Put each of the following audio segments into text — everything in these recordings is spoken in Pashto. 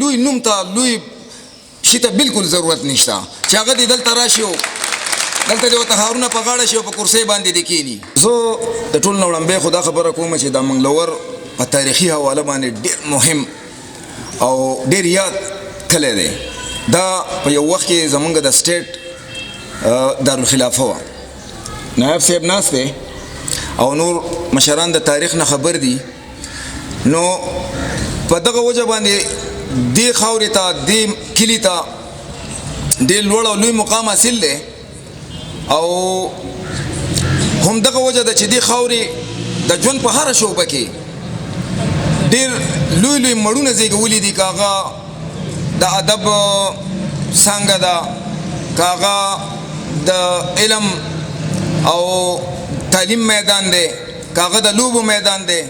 لوی نوم ته لوی شي ته بالکل ضرورت نشته چې هغه دې دلته راشي او دلته دې ورته هارونه په غاړه شي او په کرسۍ باندې دې کښېني. زه د ټول نه وړاندې خو دا خبره کوم چې دا منګلور په تاریخي حواله باندې ډېر مهم او ډېر یاد کلی دی. دا په یو وخت کې زمونږ د سټیټ دارالخلافه وه، نایب صاحب ناست دی او نور مشران د تاریخ نه خبر دي. نو په دغه وجه باندې دې خاورې ته دې کلي ته ډېر لوړ او لوی مقام حاصل دی او هم دغه وجه ده چې دې خاورې د ژوند په هره شعبه کې ډېر لوی لوی مړونه زیږولي دي. که هغه د ادب څانګه ده، که هغه د علم او تعلیم میدان دی، که هغه د لوبو میدان دی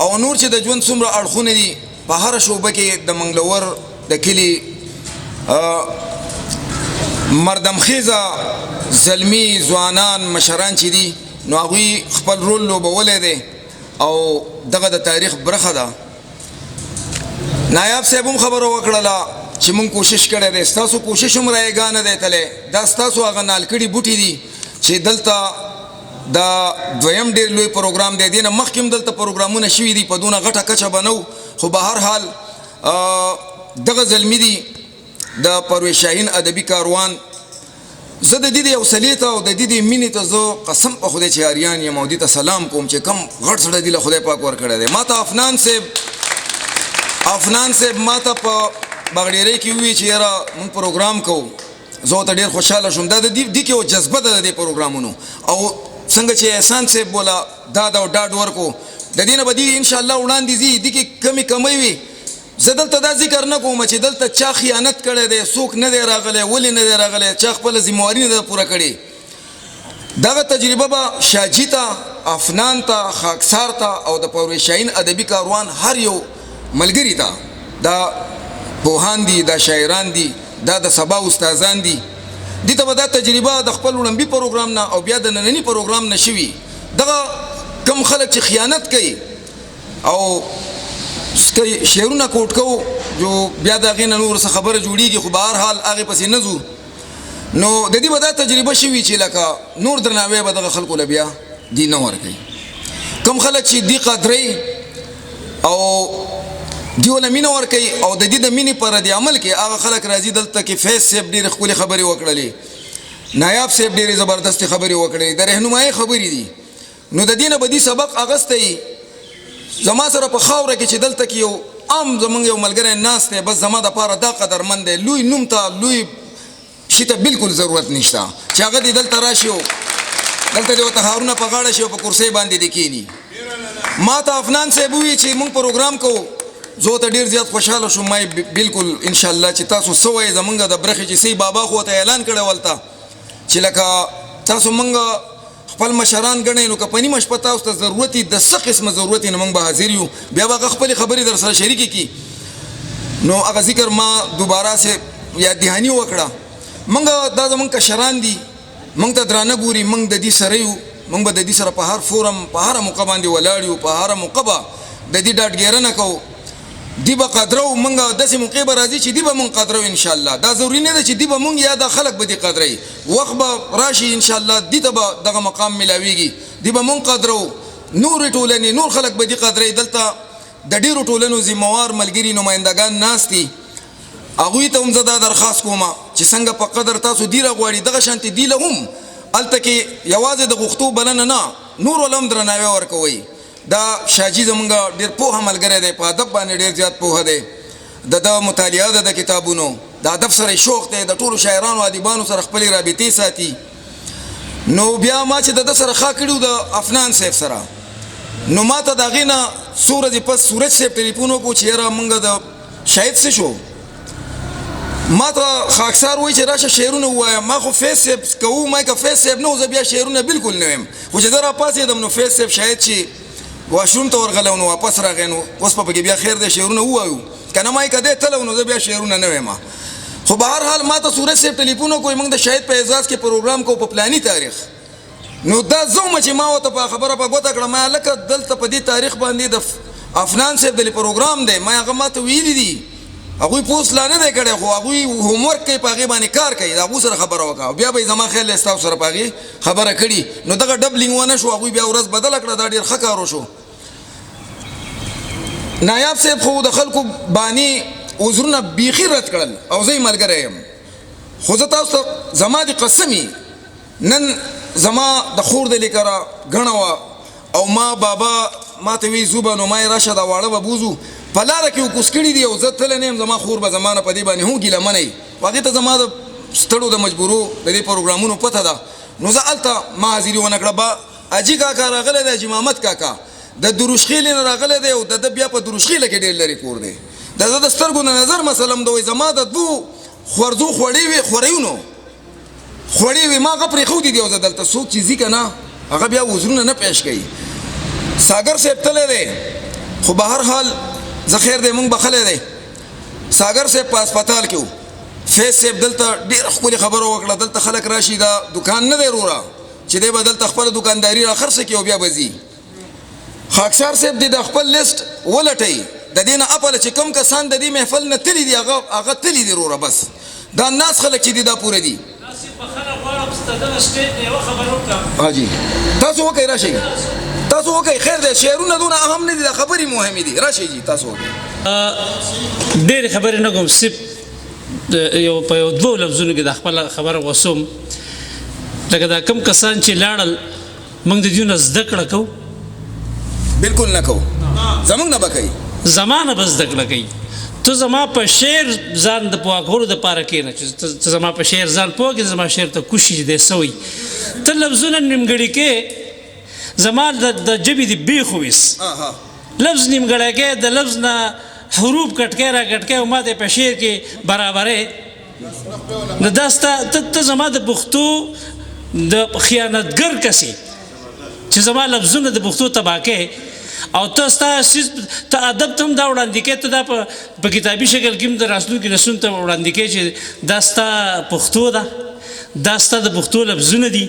او نور چې د ژوند څومره اړخونه دي په هره شعبه کې د منګلور د کلي مردمخیزه زلمی ځوانان مشران چې دي نو هغوی خپل رول لوبولی دی او دغه د تاریخ برخه ده. نایب صاحب هم خبره وکړله چې مونږ کوشش کړی دی، ستاسو کوشش هم رایګانه دی تلی، دا ستاسو هغه نالکړي بوټي دي چې دلته دا دویم ډېر لوی پروګرام دی. دې نه مخکې هم دلته پروګرامونه شوي دي په دونه غټه کچه به نه و، خو به هر حال دغه زلمي دي د پرویز شاهین ادبي کاروان. زه د دې د حوصلې ته او د دې د مینې ته زه قسم په خدای چې اریان یم او دې ته سلام کوم چې کم غټ سړی دې له خدای پاک ورکړی دی. ما ته افنان صاحب ما ته په بغډیرۍ کې ووایي چې یاره مونږ پروګرام کوو، زه ورته ډېر خوشحاله شوم. دا د دې کې یو جذبه ده د دې پروګرامونو او څنګه چې احسان صاحب بوله داد او ډاډ ورکو د دې نه به دې انشاءالله وړاندې ځي. دې کې کمی کمی وي. زه دلته دا ذکر نه کوم چې دلته چا خیانت کړی دی، څوک نه دی راغلی، ولې نه دی راغلی، چا خپله ذمهواري نه ده پوره کړې. دغه تجربه به شاجي ته، افنان ته، خاکسار ته او د پرویز شاهین ادبي کاروان هر یو ملګري ته، دا پوهان دي، دا شاعران دي، دا د سبا استادان دي، دې ته به دا تجربه د خپل وړاندې پروګرام نه او بیا د ننني پروګرام نه شوي. دغه کم خلک چې خیانت کوي او شعرونه کوټ کوو جو بیا د هغې نه نور څه خبره جوړېږي، خو به هر حال هغې پسې نه ځو. نو د دې به دا تجربه شوي چې لکه نور درناوی به دغه خلکو له بیا دې نه ورکوي. کم خلک چې دې قدرۍ او دې ونه مینه ورکوي او د دې د مینې په رد عمل کې هغه خلک راځي دلته کې فیض صاحب ډېرې ښکلې خبرې وکړلې، نایب صاحب ډېرې زبردستې خبرې وکړلې، د رهنمایي خبرې دي. نو د دې نه به دې سبق اخیستی. زما سره په خاوره کې چې دلته کې یو عام زمونږ یو ملګری ناست دی، بس زما دپاره دا قدرمند دی. لوی نوم ته لوی شي ته بالکل ضرورت نشته چې هغه دې دلته راشي او دلته دې ورته هارونه په غاړه شي او په کرسۍ باندې دې کښېني. ما ته افنان صاحب ووایي چې مونږ پروګرام کوو، زه ورته ډېر زیات خوشحاله شوم. ما بالکل انشاءالله چې تاسو څه وایئ زمونږ د برخې چې صحیح بابا خو ورته اعلان کړی ولته چې لکه تاسو مونږ خپل مشران ګڼئ نو که په نیمه شپه تاسو ته ضرورت وي، د څه قسمه ضرورت وي نو موږ به حاضر یو، بیا به هغه خپلې خبرې در سره شریکې کړي. نو هغه ذکر ما دوباره سه یاد دهاني وکړه. موږ دا زموږ کشران دي، موږ ته درانه ګوري، موږ د دې سره یو، موږ به د دې سره په هر فورم په هره موقع باندې ولاړ یو، په هره موقع به د دې ډاډګیرنه کوو، دی به قدرو. موږ داسې موقع به راځي چې دی به موږ قدرو انشاءالله. دا ضروري نه ده چې دی به موږ یا دا خلک به دې قدروي، وخت به راشي انشاءالله دی ته به دغه مقام ملاویږي، دی به موږ قدرو، نور ټولنې نور خلک به دې قدروي. دلته د ډېرو ټولنو ذمهوار ملګري نمایندګان ناست دي، هغوی ته هم زه دا درخواست کوم چې څنګه په قدر تاسو دی راغواړي دغه شانتې دی له هم هلته کې یوازې د غوښتو بلنه نه، نور ول هم درناوی ورکوئ. دا شاجي زمونږ ډېر پوهه ملګری دی، په ادب باندې ډېر زیات پوهه دی، د مطالعه ده د کتابونو، د ادب سره شوق دی، د ټولو شاعرانو ادیبانو سره خپلې رابطې ساتي. نو بیا ما چې د ده سره ښه کړي د افنان صاحب سره، نو ما ته د هغې نه څو ورځې پس سورج صاحب ټلیفون وکړو چې یاره مونږ د شاهد څه شو. ما ته خاکسار وایي چې راشه شعرونه ووایه. ما خو فیض صاحب کوو، ما که فیض صاحب نه و زه بیا شعرونه بالکل نه ویم، خو چې زه راپاڅېدم نو فیض صاحب شاید چې واشروم ته ورغلی نو واپس راغی، نو اوس په پکې بیا خیر دی شعرونه ووایو، که نه ما یې که دی تلی نو زه بیا شعرونه نه ویم. خو به هر حال ما ته سورج صاحب ټلیفون وکړو موږ د شاهد په اعزاز کې پروګرام کوو په پلاني تاریخ. نو دا زه ومه چې ما ورته په خبره په ګوته کړه، ما لکه دلته په دې تاریخ باندې د افنان صاحب د پروګرام دی، ما هغه ما ته ویلي دي هغوی پوسټ لا نه دی کړی خو هغوی هومورک کوي په هغې باندې کار کوي د هغو سره خبره وکړه بیا به یې زما خیال دی ستاسو سره په هغې خبره کړي نو دغه ډبلینګ ونه شو هغوی بیا ورځ بدله کړه دا ډېر ښه کار وشو نایاب صاحب خو د خلکو باني عذرونه بیخي رد کړل او زه یې ملګری یم خو زه تاسو ته زما د قسمي نن زما د خور د لیکره ګڼه وه او ما بابا ما ته وی زوبه نو ما یې راشه دا واړه به بوځو په لاره کې وکوس کړي دي او زه تللی نه یم زما خور به زما نه په دې باندې هم ګیله منی خو هغې ته زما د ستړو د مجبورو د دې پروګرامونو پته ده نو زه هلته ما حاضري ونه کړه با اجي کاکا راغلی دی اجي محمد کاکا د دروشخیلې نه راغلی دی او د ده بیا په دروشخیله کې ډېر لرې کور دی د زه د سترګو د نظر مسله هم ده وایي زما د دوو خورزو خوړې وې خوریونو خوړې وې ما هغه پرېښودي دي او زه دلته څوک چې ځي که نه هغه بیا وزرونه نه پیش کوي ساګر صاحب تللی دی خو به هر حال زه خیر دی مونږ بخلی دی ساګر صاحب په هسپتال کې و فیض صاحب دلته ډېره ښکلې خبره وکړه دلته خلک راشي دا دکان نه دی وروره چې دی به دلته خپله دکانداري را خرڅه کړي او بیا به ځي خاکسار صاحب دی د خپل لیست ولټوي د دې نه اپله چې کوم کسان د دې محفل نه تلي دي هغه تلي دي وروره بس دا ناس خلک چې دي دا پوره دي حاجي تاسو وکئ راشئ تاسو وکئ خیر دی شعرونه دونه اهم نه دي دا خبرې مهمې دي راشئ جي تاسو وکئ ډېرې خبرې نه کوم صرف په یو دوو لفظونو کې د خپله خبره وسوم لکه دا کم کسان چې لاړل موږ د دوی نه زده کړه کوو بالکل نه کوو زموږ نه به کوي زما نه به زده کړه کوي ته زما په شعر ځان د پوه کولو دپاره کښېنه چې ته زما په شعر ځان پوه کړې زما شعر ته کوشي چې دی څه ته لفظونه نیمګړي کې زما د ژبې د بیخو ویس لفظ نیمګړی کې د لفظ نه حروف کټ کې را کټ کې او ما ته په شعر کې برابرې نو دا ستا ته زما د پښتو د خیانتګر کسې چې زما لفظونه د پښتو تباه کې او ته ستا ته ادب ته هم دا وړاندې کې ته دا په کتابي شکل کې هم د راتلونکي نسلونو ته وړاندې کې چې دا ستا پښتو ده دا ستا د پښتو لفظونه دي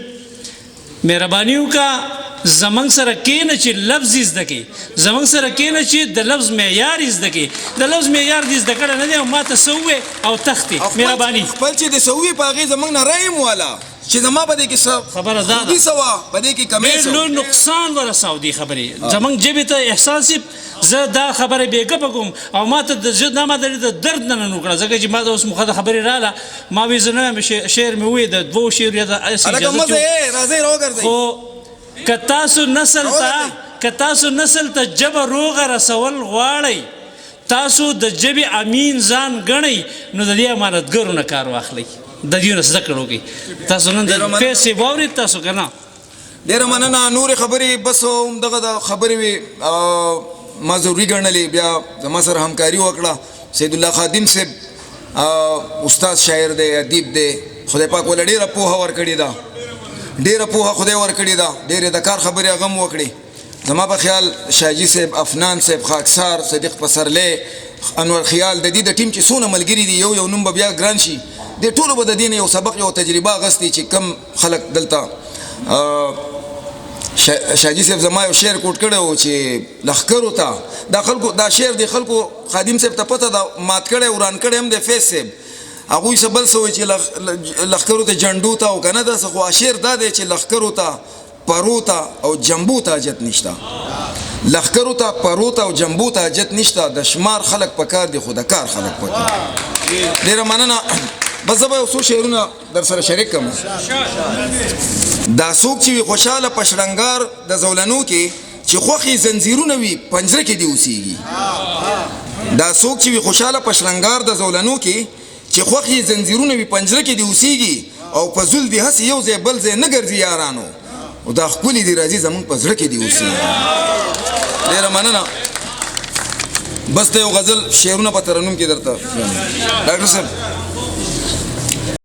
مهرباني وکړه زمونږ سره کښېنه چې لفظ یې زده کړي زمونږ سره کښېنه چې د لفظ معیار یې زده کړي د لفظ معیار دې زده کړی نه دی او ما ته څه ووایې او تښتې مهرباني خپل چې د څه ووایې په هغې زموږ نه رایې م واله چې زما په دې کې خبره دا ده خوبي څه وه په دې کې کمې څه لوی نقصان ورساو دې خبرې زموږ ژبې ته احساس زه دا خبره بېګپه کوم او ما ته دا ما د درد نه نن وکړه ځکه چې ما ته اوس مخه د خبرې راله ما وایي زه نه یم شعر مې ووایي د دوو شعر یا د راځئ راوګرځئ خو که تاسو نسل ته ژبه روغه رسول غواړئ تاسو د ژبې امین ځان ګڼئ نو د دې امانتګرو نه کار واخلئ د دې نه زده کړه وکړئ تاسو نن د پیسې واورېد تاسو که نه ډېره مننه نورې خبرې بس همدغه د خبرې وې ما ضروري ګڼلې بیا زما سره همکاري وکړه سید الله خادم صاحب استاد شاعر دی ادیب دی خدای پاک ولې ډېره پوهه ورکړې ده ډېره پوهه خدای ورکړې ده ډېرې د کار خبرې هغه هم وکړې زما په خیال شاهجي صاحب افنان صاحب خاکسار صدیق پسرلی انور خیال د دې د ټیم چې څونه ملګري دي یو نوم به بیا ګران شي دې ټولو به د دې نه یو سبق یو تجربه اخیستې چې کم خلک دلته شاهجي صاحب زما یو شعر کوټ کړی و چې لښکرو ته دا شعر د خلکو خادم صاحب ته پته ده مات کړی وران کړی هم د فیض صاحب هغوی څه بل څه وایي چې لښکرو ته جنډو ته او که نه داسې خو شعر دا دی چې لښکرو ته پرو ته او جنبو ته حاجت نشته لښکرو ته پرو ته او جنبو ته حاجت نشته د شمار خلک پکار دي خو د کار خلک پکار ډېره مننه بس زه به یو څو شعرونه در سره شریک کړم دا څوک چې وي خوشحاله په شرنګار د زولنو کې چې خوښې زنځیرونه وي پنجره کې دې اوسېږي دا څوک چې وي خوشحاله په شرنګار د زولنو کې چې خوښې زنځیرونه وي پنجره کې دې اوسېږي او په زول دې هسې یو ځای بل ځای نه ګرځي یارانو او دا ښکلي دې راځي زمونږ په زړه کې دې اوسېږي ډېره مننه بس ته یو غزل شعرونه په ترنم کې درته ډاکټر صاحب